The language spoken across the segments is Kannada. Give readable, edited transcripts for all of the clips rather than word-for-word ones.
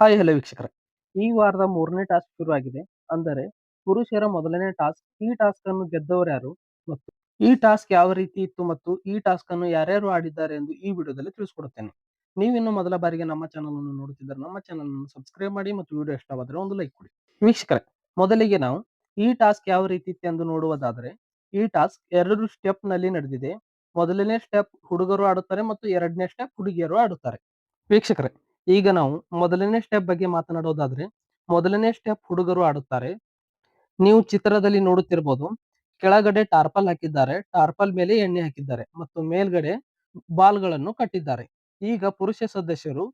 ಹಾಯ್ ಹಲೋ ವೀಕ್ಷಕರೇ, ಈ ವಾರದ 3ನೇ ಟಾಸ್ಕ್ ಶುರುವಾಗಿದೆ. ಅಂದರೆ ಪುರುಷರ ಮೊದಲನೇ ಟಾಸ್ಕ್. ಈ ಟಾಸ್ಕ್ ಅನ್ನು ಗೆದ್ದವರ್ಯಾರು ಮತ್ತು ಈ ಟಾಸ್ಕ್ ಯಾವ ರೀತಿ ಇತ್ತು ಮತ್ತು ಈ ಟಾಸ್ಕ್ ಅನ್ನು ಯಾರ್ಯಾರು ಆಡಿದ್ದಾರೆ ಎಂದು ಈ ವಿಡಿಯೋದಲ್ಲಿ ತಿಳಿಸಿಕೊಡುತ್ತೇನೆ. ನೀವಿನ್ನು ಮೊದಲ ಬಾರಿಗೆ ನಮ್ಮ ಚಾನಲ್ ಅನ್ನು ನೋಡುತ್ತಿದ್ದರೆ ನಮ್ಮ ಚಾನಲ್ ಅನ್ನು ಸಬ್ಸ್ಕ್ರೈಬ್ ಮಾಡಿ ಮತ್ತು ವಿಡಿಯೋ ಇಷ್ಟವಾದರೆ ಒಂದು ಲೈಕ್ ಕೊಡಿ. ವೀಕ್ಷಕರೇ, ಮೊದಲಿಗೆ ನಾವು ಈ ಟಾಸ್ಕ್ ಯಾವ ರೀತಿ ಇತ್ತು ಎಂದು ನೋಡುವುದಾದರೆ, ಈ ಟಾಸ್ಕ್ 2 ಸ್ಟೆಪ್ ನಲ್ಲಿ ನಡೆದಿದೆ. ಮೊದಲನೇ ಸ್ಟೆಪ್ ಹುಡುಗರು ಆಡುತ್ತಾರೆ ಮತ್ತು ಎರಡನೇ ಸ್ಟೆಪ್ ಹುಡುಗಿಯರು ಆಡುತ್ತಾರೆ. ವೀಕ್ಷಕರೇ, ಈಗ ನಾವು ಮೊದಲನೇ ಸ್ಟೆಪ್ ಬಗ್ಗೆ ಮಾತನಾಡೋದಾದ್ರೆ, ಮೊದಲನೇ ಸ್ಟೆಪ್ ಹುಡುಗರು ಆಡುತ್ತಾರೆ. ನೀವು ಚಿತ್ರದಲ್ಲಿ ನೋಡುತ್ತಿರಬಹುದು, ಕೆಳಗಡೆ ಟಾರ್ಪಲ್ ಹಾಕಿದ್ದಾರೆ, ಟಾರ್ಪಲ್ ಮೇಲೆ ಎಣ್ಣೆ ಹಾಕಿದ್ದಾರೆ ಮತ್ತು ಮೇಲ್ಗಡೆ ಬಾಲ್ಗಳನ್ನು ಕಟ್ಟಿದ್ದಾರೆ. ಈಗ ಪುರುಷ ಸದಸ್ಯರು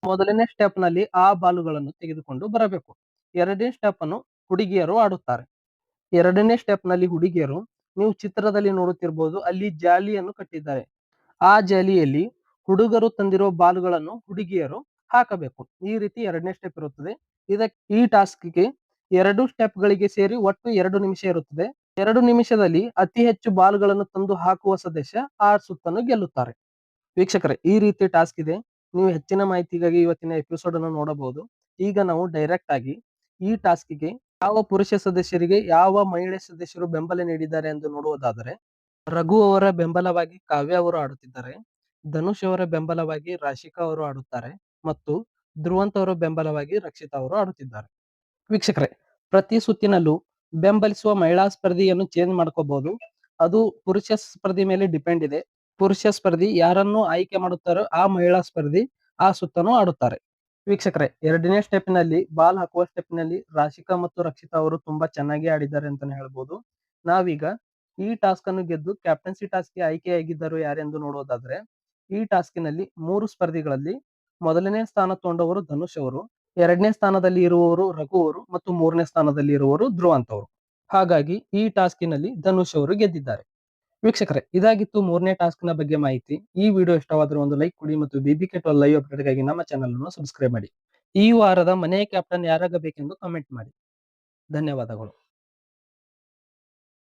ಮೊದಲನೇ ಸ್ಟೆಪ್ ನಲ್ಲಿ ಆ ಬಾಲುಗಳನ್ನು ತೆಗೆದುಕೊಂಡು ಬರಬೇಕು. ಎರಡನೇ ಸ್ಟೆಪ್ ಅನ್ನು ಹುಡುಗಿಯರು ಆಡುತ್ತಾರೆ. ಎರಡನೇ ಸ್ಟೆಪ್ ನಲ್ಲಿ ಹುಡುಗಿಯರು, ನೀವು ಚಿತ್ರದಲ್ಲಿ ನೋಡುತ್ತಿರಬಹುದು, ಅಲ್ಲಿ ಜಾಲಿಯನ್ನು ಕಟ್ಟಿದ್ದಾರೆ. ಆ ಜಾಲಿಯಲ್ಲಿ ಹುಡುಗರು ತಂದಿರುವ ಬಾಲುಗಳನ್ನು ಹುಡುಗಿಯರು ಹಾಕಬೇಕು. ಈ ರೀತಿ ಎರಡನೇ ಸ್ಟೆಪ್ ಇರುತ್ತದೆ. ಈ ಟಾಸ್ಕ್ಗೆ 2 ಸ್ಟೆಪ್ ಗಳಿಗೆ ಸೇರಿ ಒಟ್ಟು 2 ನಿಮಿಷ ಇರುತ್ತದೆ. 2 ನಿಮಿಷದಲ್ಲಿ ಅತಿ ಹೆಚ್ಚು ಬಾಲ್ಗಳನ್ನು ತಂದು ಹಾಕುವ ಸದಸ್ಯ ಆ ಸುತ್ತನ್ನು ಗೆಲ್ಲುತ್ತಾರೆ. ವೀಕ್ಷಕರೇ, ಈ ರೀತಿ ಟಾಸ್ಕ್ ಇದೆ. ನೀವು ಹೆಚ್ಚಿನ ಮಾಹಿತಿಗಾಗಿ ಇವತ್ತಿನ ಎಪಿಸೋಡ್ ಅನ್ನು ನೋಡಬಹುದು. ಈಗ ನಾವು ಡೈರೆಕ್ಟ್ ಆಗಿ ಈ ಟಾಸ್ಕ್ಗೆ ಯಾವ ಪುರುಷ ಸದಸ್ಯರಿಗೆ ಯಾವ ಮಹಿಳೆ ಸದಸ್ಯರು ಬೆಂಬಲ ನೀಡಿದ್ದಾರೆ ಎಂದು ನೋಡುವುದಾದರೆ, ರಘು ಅವರ ಬೆಂಬಲವಾಗಿ ಕಾವ್ಯ ಅವರು ಆಡುತ್ತಿದ್ದಾರೆ. ಧನುಷ್ ಅವರ ಬೆಂಬಲವಾಗಿ ರಾಶಿಕಾ ಅವರು ಆಡುತ್ತಾರೆ ಮತ್ತು ಧ್ರುವಂತ್ ಅವರ ಬೆಂಬಲವಾಗಿ ರಕ್ಷಿತಾ ಅವರು ಆಡುತ್ತಿದ್ದಾರೆ. ವೀಕ್ಷಕರೇ, ಪ್ರತಿ ಸುತ್ತಿನಲ್ಲೂ ಬೆಂಬಲಿಸುವ ಮಹಿಳಾ ಸ್ಪರ್ಧಿಯನ್ನು ಚೇಂಜ್ ಮಾಡ್ಕೋಬಹುದು. ಅದು ಪುರುಷ ಸ್ಪರ್ಧಿ ಮೇಲೆ ಡಿಪೆಂಡ್ ಇದೆ. ಪುರುಷ ಸ್ಪರ್ಧಿ ಯಾರನ್ನು ಆಯ್ಕೆ ಮಾಡುತ್ತಾರೋ ಆ ಮಹಿಳಾ ಸ್ಪರ್ಧಿ ಆ ಸುತ್ತನ್ನು ಆಡುತ್ತಾರೆ. ವೀಕ್ಷಕರೇ, ಎರಡನೇ ಸ್ಟೆಪ್ ನಲ್ಲಿ ಬಾಲ್ ಹಾಕುವ ಸ್ಟೆಪ್ ನಲ್ಲಿ ರಾಶಿಕಾ ಮತ್ತು ರಕ್ಷಿತಾ ಅವರು ತುಂಬಾ ಚೆನ್ನಾಗಿ ಆಡಿದ್ದಾರೆ ಅಂತಾನೆ ಹೇಳ್ಬೋದು. ನಾವೀಗ ಈ ಟಾಸ್ಕ್ ಅನ್ನು ಗೆದ್ದು ಕ್ಯಾಪ್ಟನ್ಸಿ ಟಾಸ್ಕ್ಗೆ ಆಯ್ಕೆಯಾಗಿದ್ದರು ಯಾರೆಂದು ನೋಡೋದಾದ್ರೆ, ಈ ಟಾಸ್ಕಿನಲ್ಲಿ 3 ಸ್ಪರ್ಧಿಗಳಲ್ಲಿ ಮೊದಲನೇ ಸ್ಥಾನ ತಗೊಂಡವರು ಧನುಷ್ ಅವರು, ಎರಡನೇ ಸ್ಥಾನದಲ್ಲಿ ಇರುವವರು ರಘು ಅವರು ಮತ್ತು 3ನೇ ಸ್ಥಾನದಲ್ಲಿ ಇರುವವರು ಧ್ರುವಂತ್ ಅವರು. ಹಾಗಾಗಿ ಈ ಟಾಸ್ಕಿನಲ್ಲಿ ಧನುಷ್ ಅವರು ಗೆದ್ದಿದ್ದಾರೆ. ವೀಕ್ಷಕರೇ, ಇದಾಗಿತ್ತು 3ನೇ ಟಾಸ್ಕ್ ನ ಬಗ್ಗೆ ಮಾಹಿತಿ. ಈ ವಿಡಿಯೋ ಇಷ್ಟವಾದರೆ ಒಂದು ಲೈಕ್ ಕೊಡಿ ಮತ್ತು BBK12 ಲೈವ್ ಅಪ್ಡೇಟ್ ಗಾಗಿ ನಮ್ಮ ಚಾನಲ್ ಅನ್ನು ಸಬ್ಸ್ಕ್ರೈಬ್ ಮಾಡಿ. ಈ ವಾರದ ಮನೆಯ ಕ್ಯಾಪ್ಟನ್ ಯಾರಾಗಬೇಕೆಂದು ಕಮೆಂಟ್ ಮಾಡಿ. ಧನ್ಯವಾದಗಳು.